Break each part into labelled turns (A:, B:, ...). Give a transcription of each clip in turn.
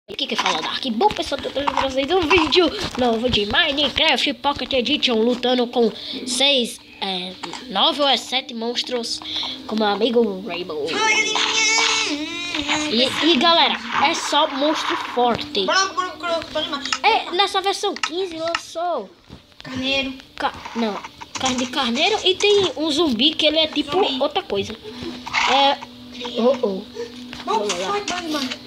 A: O que fala Dark? Bom pessoal, eu tô trazendo pra vocês um vídeo novo de Minecraft Pocket Edition, lutando com 9 ou 7 monstros com meu amigo Rainbow. E galera, é só monstro forte. Nessa versão 15 lançou
B: carneiro.
A: Carne de carneiro, e tem um zumbi que ele é tipo outra coisa.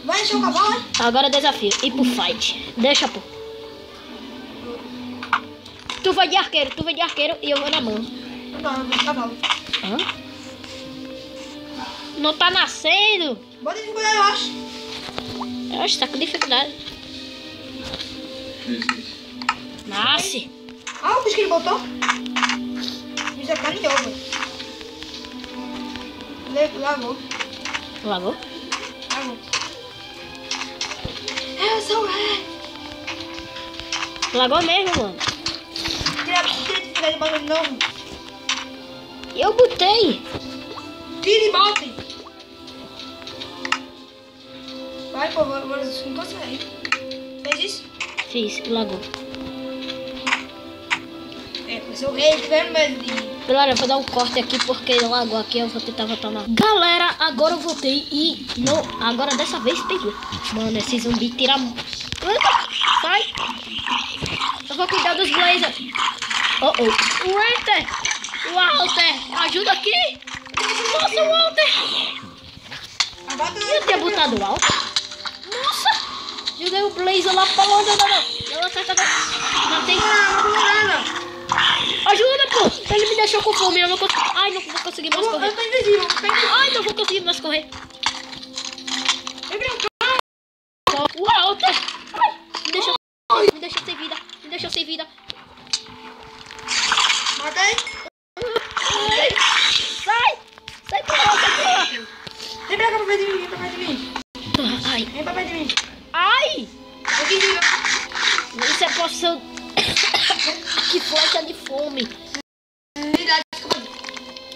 B: Vai encher o cavalo, hein?
A: Agora desafio, ir pro fight. Deixa, pô. Tu vai de arqueiro e eu vou na mão.
B: Não, eu vou de cavalo.
A: Hã? Não tá nascendo?
B: Bota dificuldade, eu acho.
A: Eu acho que tá com dificuldade. Nasce.
B: Ah, o bicho que ele botou. Isso é carne de ovo. Lavou.
A: Lavou?
B: Lavou. Eu sou o rei.
A: Lagou mesmo, mano.
B: Tira a dificuldade e bota de novo.
A: Eu botei.
B: Tira e bote. Vai, pô, agora você não consegue. Fez isso?
A: Fiz, lagou.
B: Eu sou o rei, tiver medo de...
A: Galera, eu vou dar um corte aqui porque lagou aqui, eu vou tentar voltar lá. Galera, agora eu voltei e não, agora dessa vez pegou. Mano, esse zumbi tira... Sai! Eu vou cuidar dos blazers. O Walter, ajuda aqui! Nossa, Walter! Eu tinha botado o Walter? Nossa! Joguei o blazer lá pra longe, não acerta agora. Matei. Ajuda, pô! Ele me deixou com fome, eu não consigo. Ai, não vou conseguir mais correr.
B: Eu tô invisível.
A: Ai, não vou conseguir mais correr. O Walter! Ai, me deixou sem vida.
B: Matei.
A: Sai pra lá.
B: Vem pra cá pra perto de mim,
A: Ai.
B: Vem pra perto de mim.
A: Ai!
B: É invisível.
A: Isso é poção... Que flecha de fome.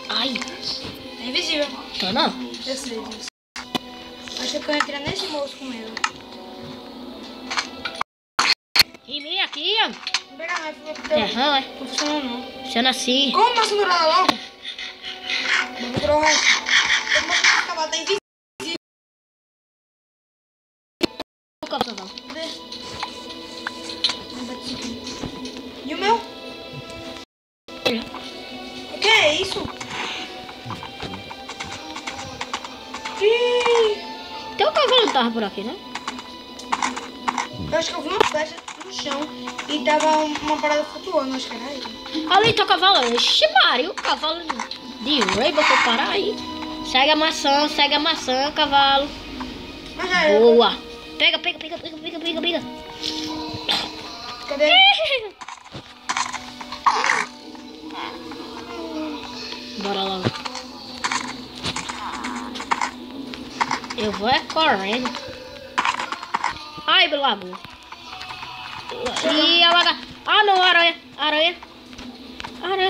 A: Ai.
B: É invisível.
A: Tá não?
B: Eu sei disso. Acho que eu entrar nesse moço com ele.
A: E mim aqui, ó.
B: Vem pegar mais, por favor.
A: Aham, é.
B: Não funciona não.
A: Se eu nasci.
B: Como maçã dourada logo? Vou procurar o resto. Eu vou acabar, tá invisível. Cadê? E o meu? O que é isso?
A: Tem um cavalo que tava por aqui, né?
B: Eu acho que eu vi uma flecha no chão e tava uma parada flutuando, acho que era ele.
A: Ali tá o cavalo. Ixi, Maria, o cavalo de Rainbow foi parar aí. Segue a maçã, cavalo.
B: Mas já era.
A: Boa. Pega.
B: Cadê?
A: Bora lá. Eu vou correndo. Ai, lago. E a laga. Ah, não, aranha. Aranha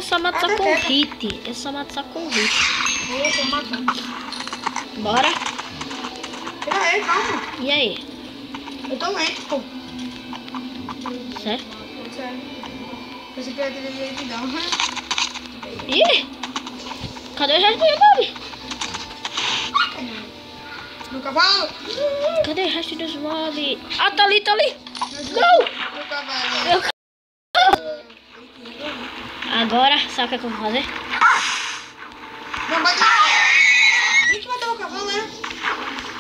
A: só mata só com hit. Eu só mato só com hit.
B: Eu tô matando.
A: Bora.
B: Pera aí, calma.
A: E aí?
B: Eu tô lento, pô.
A: Certo?
B: Sério. Pensei que eu ia ter direito de dar.
A: Ih! Cadê o resto do mob?
B: No cavalo?
A: Cadê o resto dos mob? Ah, tá ali. Não!
B: No cavalo.
A: Agora, sabe o que eu vou fazer?
B: Não, bate. Tem que matar o cavalo, né?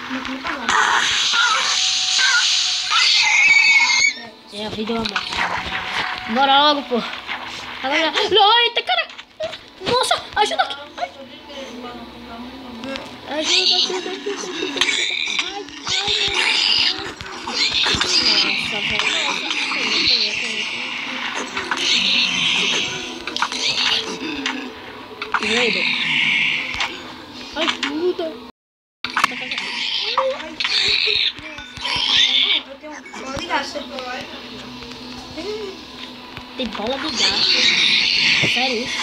B: Matar o cavalo.
A: É a vida ou a morte. Bora logo, pô. Agora. Eita, cara! Nossa, ajuda aqui! Ajuda. Nossa, velho. Rainbow. Ajuda.
B: Eu tenho bola de gasto.
A: Tem bola de gato. Sério isso?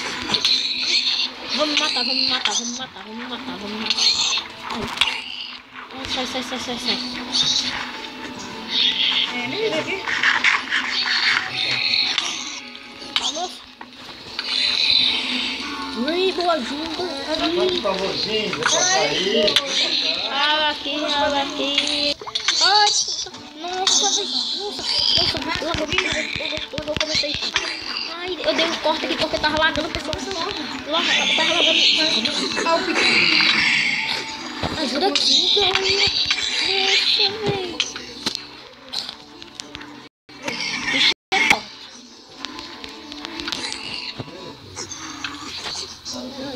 A: Vamos me matar. Ai. Sai.
B: aqui?
A: Vamos. Rainbow, ajuda.
C: Faz um favorzinho, deixa eu sair.
A: Água aqui, água aqui. Ai, nossa, eu comecei. Ai, eu dei um corte aqui porque tava lagando, pessoal. Tava lagando.
B: Ah, o pique.
A: Ajuda aqui, galera. Nossa, velho.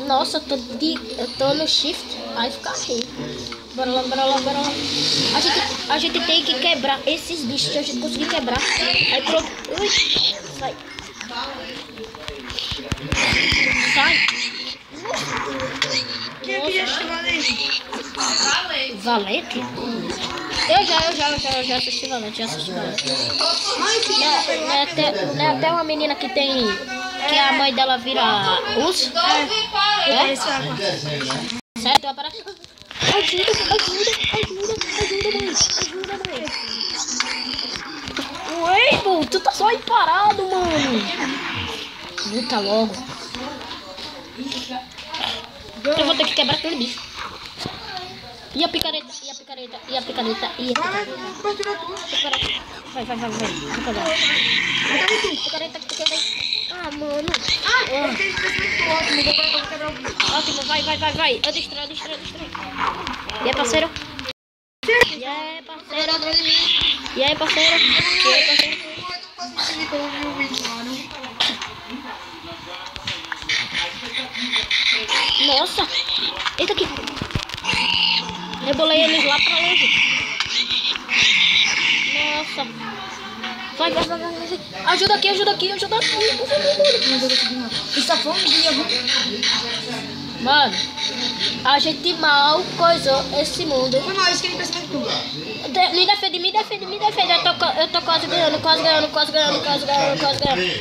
A: Nossa, eu tô no shift. Aí fica aqui. Bora lá, bora lá, bora lá. A gente tem que quebrar esses bichos que a gente conseguir quebrar. Aí pronto. Ui, sai. Sai.
B: Quem é que já assistiu Valente?
A: Valente? Eu já assisti Valente, Não é até uma menina que tem... Que a mãe dela vira urso? É? Sério, tu aparece? Ajuda, mãe. Ué, pô, tu tá só aí parado, mano. Luta logo. Eu vou ter que quebrar aquele bicho. E a picareta. Vai. Picareta. Ah, mano. Ótimo, vai. Eu destrói. E aí, parceiro? Nossa! Eita aqui! Rebolei eles lá pra longe. Nossa! Vai. Ajuda aqui.
B: Isso tá falando de algum...
A: Mano, a gente mal coisou esse mundo.
B: Foi mal, isso que ele pensa que tu.
A: Me defende. Eu tô quase ganhando.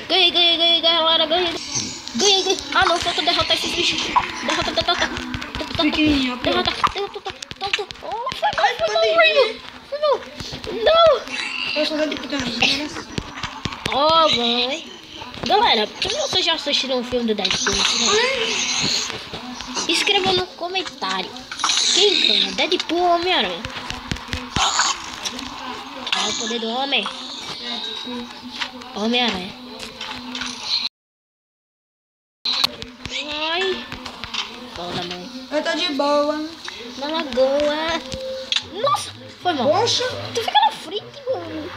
A: Ganhei, galera, ganhei. Ah, não, falta derrotar esses bichos. Derrota.
B: Pequenininho,
A: Derrota. Oh, foi mal. Não.
B: Eu sou da deputada.
A: Oh, mãe. Galera, vocês já assistiram o filme do Deadpool? Escreva no comentário. Quem ganha? Deadpool ou Homem-Aranha? É o poder do homem. Homem-Aranha. Ai. Bola, mãe.
B: Eu tô de boa.
A: Na lagoa. Nossa, foi mal.
B: Poxa.
A: Tu fica na frente, mano.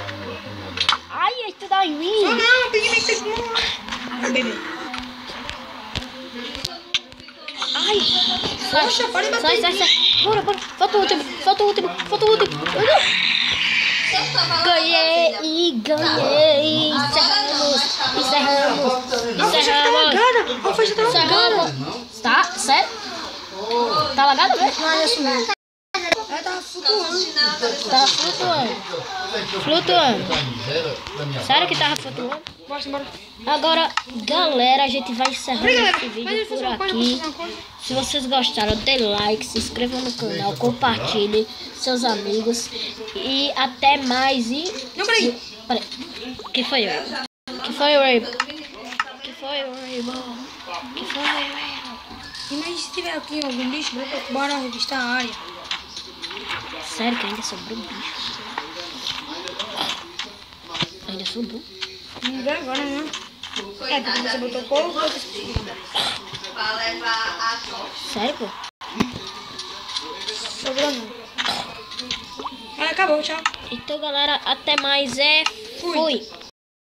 A: Ai, tu dá em mim.
B: Não, tem que... Ah, bebê.
A: Ai.
B: Poxa, pode bater.
A: Sai. Bora. Falta o último. Ganhei. Encerramos.
B: A faixa tá lagada.
A: Tá? Sério? Tá lagado, né?
B: Não, é isso mesmo. Ela tava flutuando.
A: Tava flutuando. Sério que tava flutuando?
B: Bora.
A: Agora, galera, a gente vai encerrando esse vídeo por aqui. Se vocês gostaram, dê like, se inscrevam no canal, compartilhe seus amigos. E até mais.
B: Não, peraí.
A: Que foi, Rainbow?
B: Imagina se tiver aqui algum bicho, bora revistar a área.
A: Sério que ainda sobrou bicho? Ainda sobrou?
B: Vamos ver agora, né? É, porque você botou pouco, eu
A: Sério, pô?
B: sobrou não. Acabou, tchau.
A: Então, galera, até mais. Fui.